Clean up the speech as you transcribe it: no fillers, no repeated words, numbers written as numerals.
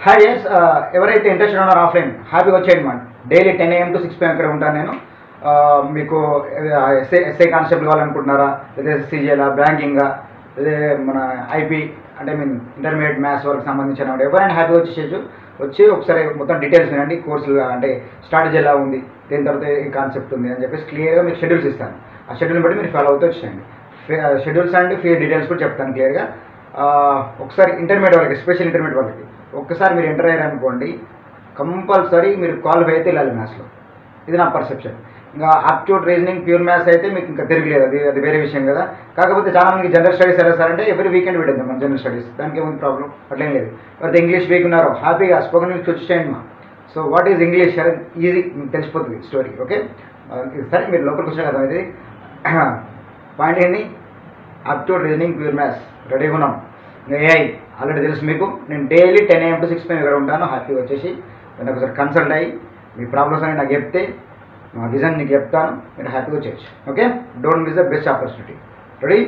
Hi yes ఎవరైతే interested ఉన్నారో offline హ్యాపీగా వచ్చేయండి మన డైలీ 10 AM to 6 PM ఇక్కడ ఉంటాను నేను. మీకు ఎస్ఐ కానిస్టేబుల్ కావాలనుకుంటున్నారా, లేదా ఎస్సీజీలా, బ్యాంకింగా, లేదా మన ఐపీ అంటే మీన్ ఇంటర్మీడియట్ మ్యాథ్స్ వరకు సంబంధించిన ఎవరైనా హ్యాపీగా వచ్చేసేయచ్చు. వచ్చి ఒకసారి మొత్తం డీటెయిల్స్ వినండి. కోర్సులు అంటే స్ట్రాటజీ ఎలా ఉంది, దేని తర్వాత ఈ కాన్సెప్ట్ ఉంది అని చెప్పేసి క్లియర్గా మీకు షెడ్యూల్స్ ఇస్తాను. ఆ షెడ్యూల్ని బట్టి మీరు ఫాలో అవుతూ వచ్చేయండి. షెడ్యూల్స్ అండ్ ఫీ డీటెయిల్స్ కూడా చెప్తాను క్లియర్గా. ఒకసారి ఇంటర్మీడియట్ వాళ్ళకి, స్పెషల్ ఇంటర్మీడియట్ వాళ్ళకి ఒక్కసారి మీరు ఎంటర్ అయ్యారనుకోండి, కంపల్సరీ మీరు క్వాలిఫై అయితే వెళ్ళాలి మ్యాథ్స్లో. ఇది నా పర్సెప్షన్. ఇంకా అప్ట్యూడ్ రీజనింగ్, ప్యూర్ మ్యాథ్స్ అయితే మీకు ఇంకా తిరగలేదు, అది వేరే విషయం కదా. కాకపోతే చాలామందికి జనరల్ స్టడీస్ ఎలా సార్ అంటే ఎవ్రీ వీకెండ్ పెట్టేద్దాం మన జనరల్ స్టడీస్, దానికి ఏముంది ప్రాబ్లం, అట్లేం లేదు. ఎవరైతే ఇంగ్లీష్ వీక్ ఉన్నారో హ్యాపీగా స్పోకెన్ ఇంగ్లీష్ వచ్చేయండి మా. సో వాట్ ఈజ్ ఇంగ్లీష్ అనేది ఈజీ మీకు తెలిసిపోతుంది స్టోరీ. ఓకే, సరే మీరు లోపలికి వచ్చిన కదా. ఇది పాయింట్ ఏంటి, అప్ట్యూడ్ రీజనింగ్, ప్యూర్ మ్యాథ్స్ రెడీగా ఉన్నాం. ఇంకా ఏఐ ఆల్రెడీ తెలుసు మీకు. నేను డైలీ 10 AM to 6 PM ఇక్కడ ఉంటాను. హ్యాపీగా వచ్చేసి నేను ఒకసారి కన్సల్ట్ అయ్యి మీ ప్రాబ్లమ్స్ అని నాకు చెప్తే నా విజన్ నీకు చెప్తాను, మీరు హ్యాపీగా వచ్చేయచ్చు. Okay, don't miss the best opportunity. Ready?